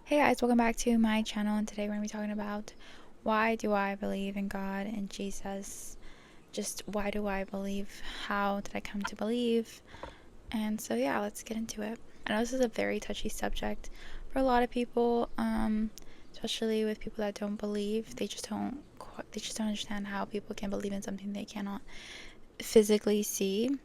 Hey guys, welcome back to my channel, and today we're going to be talking about why do I believe in God and Jesus. Just why do I believe? How did I come to believe? And so yeah, let's get into it. I know this is a very touchy subject for a lot of people, especially with people that don't believe. They just don't understand how people can believe in something they cannot physically see.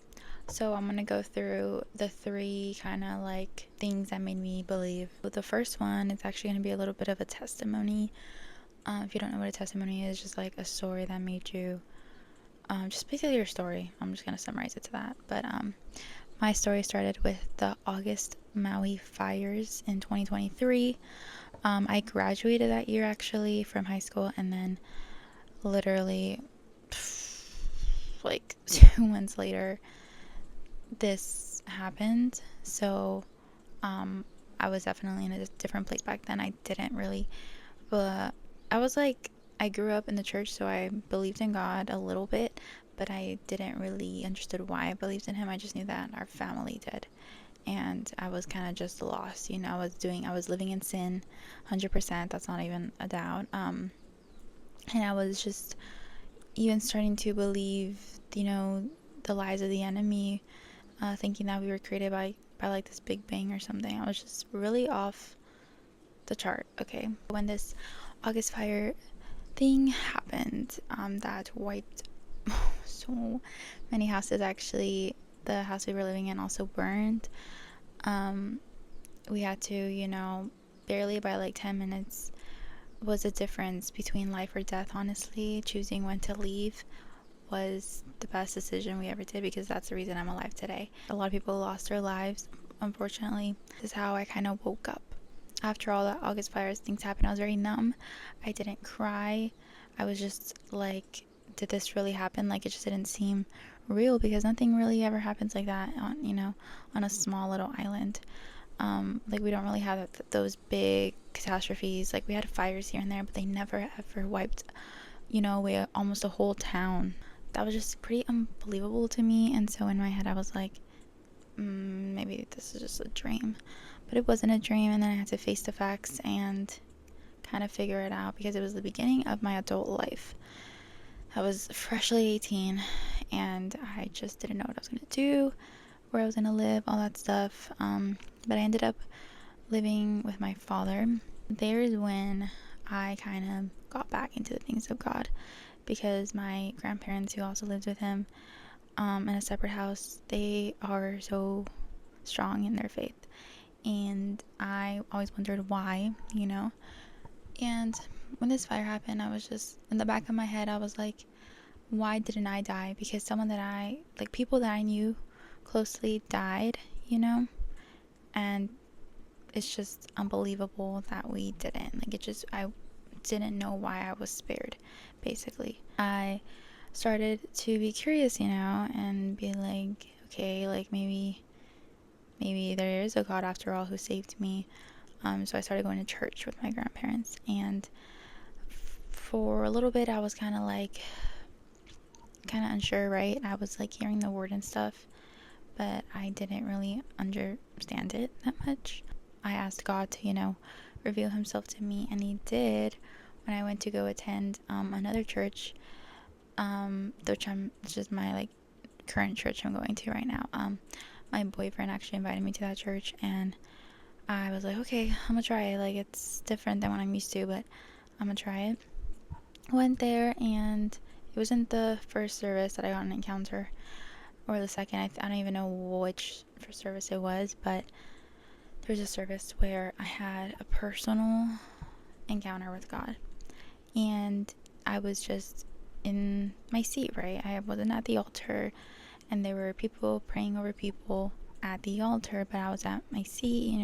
So I'm going to go through the three kind of like things that made me believe. The first one is actually going to be a little bit of a testimony. If you don't know what a testimony is, just like a story that made you, just basically your story. I'm just going to summarize it to that. But my story started with the August Maui fires in 2023. I graduated that year actually from high school, and then literally like 2 months later, this happened. So I was definitely in a different place back then. I didn't really, but I grew up in the church, so I believed in God a little bit, but I didn't really understood why I believed in him. I just knew that our family did, and I was kind of just lost. I was living in sin 100%. That's not even a doubt. And I was just even starting to believe, the lies of the enemy, thinking that we were created by like this big bang or something. I was just really off the chart. Okay, when this August fire thing happened, that wiped so many houses. Actually, the house we were living in also burned. We had to, barely by like 10 minutes was a difference between life or death. Honestly, choosing when to leave was the best decision we ever did, because that's the reason I'm alive today. A lot of people lost their lives, unfortunately. This is how I kind of woke up. After all the August fires things happened, I was very numb. I didn't cry. I was just like, did this really happen? Like, it just didn't seem real, because nothing really ever happens like that on a small little island. Like, we don't really have those big catastrophes. Like, we had fires here and there, but they never ever wiped, away almost a whole town. That was just pretty unbelievable to me. And so in my head I was like, maybe this is just a dream. But it wasn't a dream, and then I had to face the facts and kind of figure it out, because it was the beginning of my adult life. I was freshly 18, and I just didn't know what I was going to do, where I was going to live, all that stuff. But I ended up living with my father. There's when I kind of got back into the things of God, because my grandparents, who also lived with him in a separate house, they are so strong in their faith. And I always wondered why, And when this fire happened, I was just, in the back of my head, I was like, why didn't I die? Because people that I knew closely died, And it's just unbelievable that we didn't. I didn't know why I was spared, basically. I started to be curious, and be like, okay, like maybe there is a God after all who saved me. So I started going to church with my grandparents, and for a little bit I was kind of unsure, right? I was like hearing the word and stuff, but I didn't really understand it that much. I asked God to, reveal himself to me, and he did when I went to go attend another church, which is my like current church I'm going to right now. My boyfriend actually invited me to that church, and I was like, okay, I'm gonna try it. Like, it's different than what I'm used to, but I'm gonna try it. Went there, and it wasn't the first service that I got an encounter, or the second. I don't even know which first service it was, but there was a service where I had a personal encounter with God, and I was just in my seat, right? I wasn't at the altar, and there were people praying over people at the altar, but I was at my seat,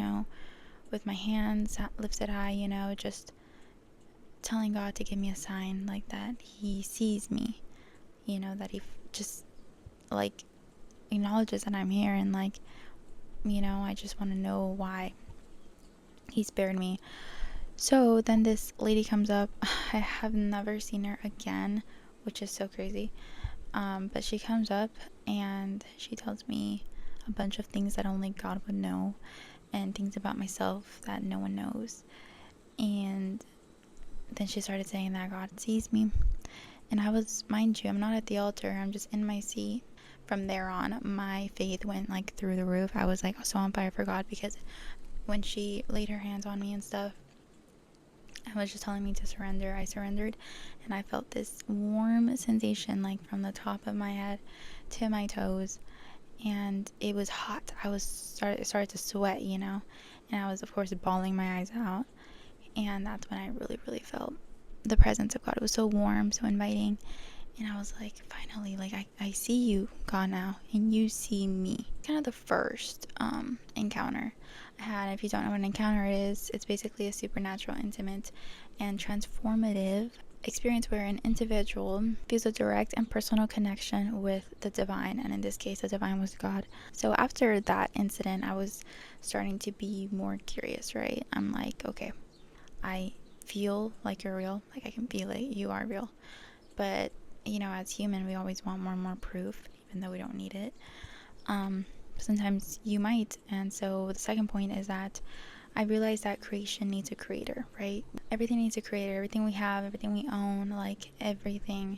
with my hands lifted high, just telling God to give me a sign, like that he sees me, that he just like acknowledges that I'm here, and like, I just want to know why he spared me. So then this lady comes up. I have never seen her again, which is so crazy. But she comes up and she tells me a bunch of things that only God would know. and things about myself that no one knows. And then she started saying that God sees me. And I was, mind you, I'm not at the altar, I'm just in my seat. From there on, my faith went like through the roof. I was like so on fire for God, because when she laid her hands on me and stuff, I was just telling me to surrender. I surrendered, and I felt this warm sensation like from the top of my head to my toes, and it was hot. I was started to sweat, and I was, of course, bawling my eyes out. And that's when I really, really felt the presence of God. It was so warm, so inviting. And I was like, finally, like, I see you, God, now, and you see me. Kind of the first encounter I had. If you don't know what an encounter is, it's basically a supernatural, intimate, and transformative experience where an individual feels a direct and personal connection with the divine, and in this case the divine was God. So after that incident, I was starting to be more curious, right? I'm like, okay, I feel like you're real, like I can feel it, you are real, but as human, we always want more and more proof, even though we don't need it. Sometimes you might. And so the second point is that I realized that creation needs a creator, right? Everything needs a creator. Everything we have, everything we own, like everything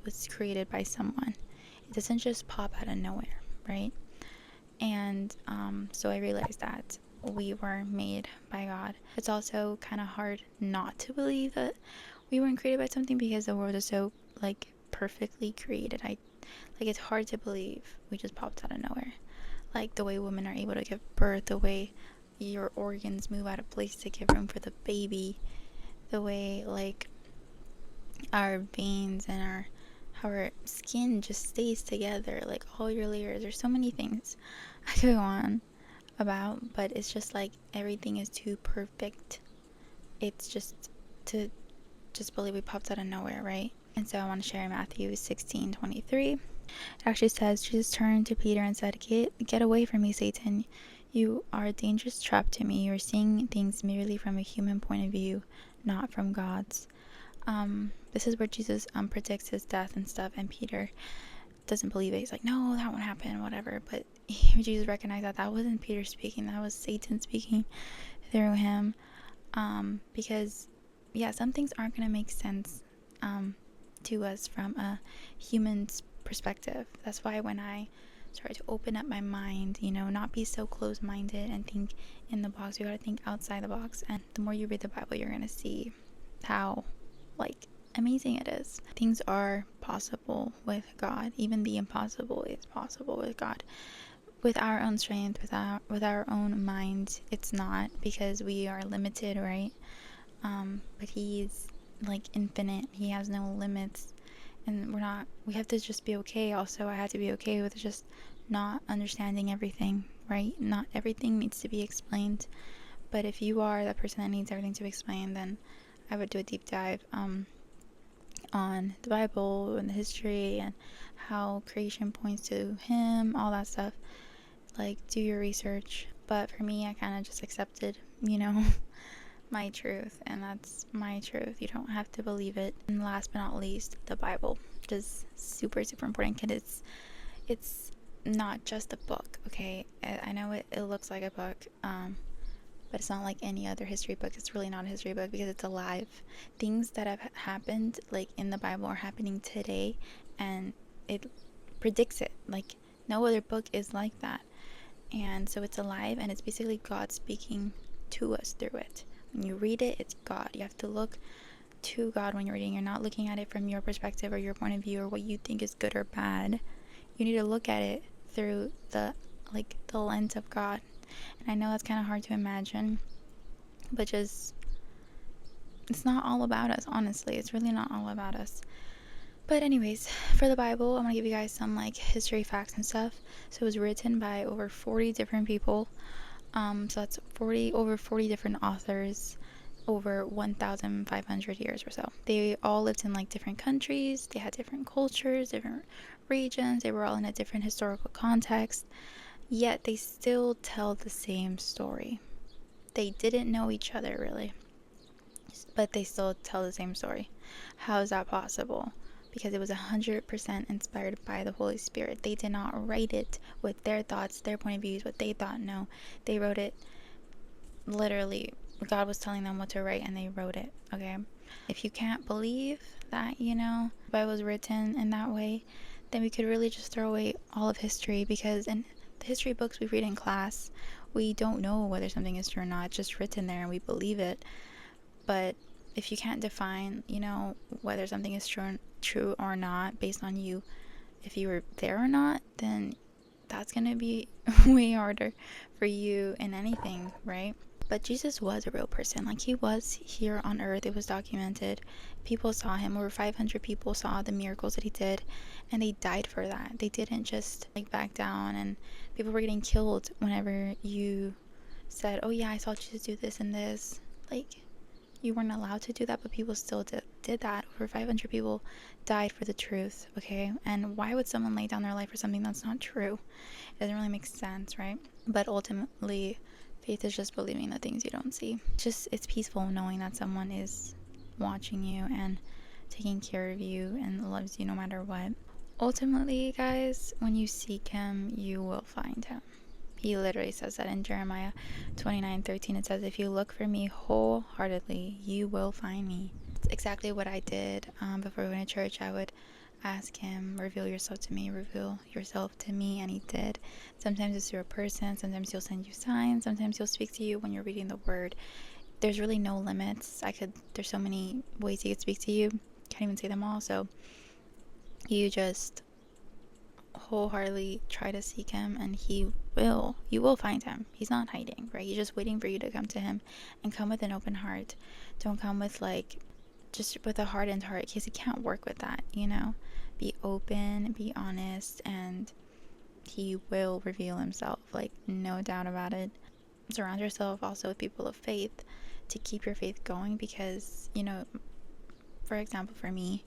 was created by someone. It doesn't just pop out of nowhere, right? And so I realized that we were made by God. It's also kind of hard not to believe that we weren't created by something, because the world is so like perfectly created. It's hard to believe we just popped out of nowhere. Like the way women are able to give birth, the way your organs move out of place to give room for the baby, the way like our veins and how our skin just stays together, like all your layers. There's so many things I could go on about, but it's just like everything is too perfect. It's just to just believe we popped out of nowhere, right? And so I want to share Matthew 16:23. It actually says, Jesus turned to Peter and said, Get away from me, Satan. You are a dangerous trap to me. You're seeing things merely from a human point of view, not from God's. This is where Jesus predicts his death and stuff, and Peter doesn't believe it. He's like, no, that won't happen, whatever. But Jesus recognized that wasn't Peter speaking, that was Satan speaking through him. Because, yeah, some things aren't going to make sense to us from a human's perspective. That's why when I started to open up my mind, not be so closed-minded and think in the box, you gotta think outside the box. And the more you read the Bible, you're gonna see how amazing it is. Things are possible with God. Even the impossible is possible with God. With our own strength, with our own mind, it's not, because we are limited, right? But he's infinite. He has no limits, and we have to just be okay. Also, I had to be okay with just not understanding everything, right? Not everything needs to be explained, but if you are that person that needs everything to be explained, then I would do a deep dive on the Bible and the history and how creation points to him, all that stuff. Do your research. But for me, I kind of just accepted, my truth, and that's my truth. You don't have to believe it. And last but not least, the Bible, which is super, super important, because it's not just a book, okay? I know it looks like a book, but it's not like any other history book. It's really not a history book, because it's alive. Things that have happened in the Bible are happening today, and it predicts it. No other book is like that. And so it's alive, and it's basically God speaking to us through it. When you read it, it's God. You have to look to God when you're reading. You're not looking at it from your perspective or your point of view or what you think is good or bad. You need to look at it through the lens of God. And I know that's kind of hard to imagine, but it's not all about us, honestly. It's really not all about us. But anyways, for the Bible, I'm going to give you guys some history facts and stuff. So it was written by over 40 different people. So that's over 40 different authors over 1,500 years or so. They all lived in different countries. They had different cultures, different regions. They were all in a different historical context. Yet they still tell the same story. They didn't know each other really, but they still tell the same story. How is that possible? Because it was 100% inspired by the Holy Spirit. They did not write it with their thoughts, their point of views, what they thought. No, they wrote it literally, God was telling them what to write and they wrote it, okay? If you can't believe that, the Bible was written in that way, then we could really just throw away all of history, because in the history books we read in class, we don't know whether something is true or not. It's just written there and we believe it. But if you can't define, whether something is true or not based on you, if you were there or not, then that's going to be way harder for you in anything, right? But Jesus was a real person. Like, he was here on earth. It was documented. People saw him. Over 500 people saw the miracles that he did, and they died for that. They didn't just like back down, and people were getting killed whenever you said, oh yeah, I saw Jesus do this and this. Like, you weren't allowed to do that, but people still did that. Over 500 people died for the truth, okay? And why would someone lay down their life for something that's not true? It doesn't really make sense, right? But ultimately, faith is just believing the things you don't see. It's peaceful knowing that someone is watching you and taking care of you and loves you no matter what. Ultimately, guys, when you seek him, you will find him. He literally says that in Jeremiah 29:13. It says, if you look for me wholeheartedly, you will find me. It's exactly what I did before going to church. I would ask him, reveal yourself to me, reveal yourself to me, and he did. Sometimes it's through a person, sometimes he'll send you signs, sometimes he'll speak to you when you're reading the word. There's really no limits. There's so many ways he could speak to you. Can't even say them all. So you just wholeheartedly try to seek him, and you will find him. He's not hiding, right? He's just waiting for you to come to him, and come with an open heart. Don't come with just with a hardened heart, because he can't work with that. Be open, be honest, and he will reveal himself, no doubt about it. Surround yourself also with people of faith to keep your faith going, because for example, for me,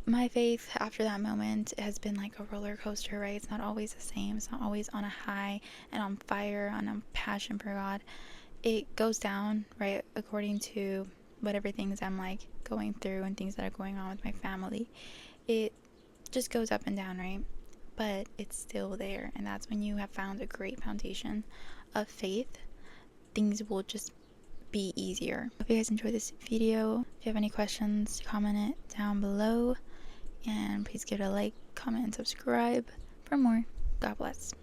my faith after that moment has been like a roller coaster, right? It's not always the same. It's not always on a high and on fire and on passion for God. It goes down, right, according to whatever things I'm going through and things that are going on with my family. It just goes up and down, right? But it's still there, and that's when you have found a great foundation of faith. Things will just be easier. Hope you guys enjoyed this video. If you have any questions, comment it down below. And please give it a like, comment, and subscribe for more. God bless.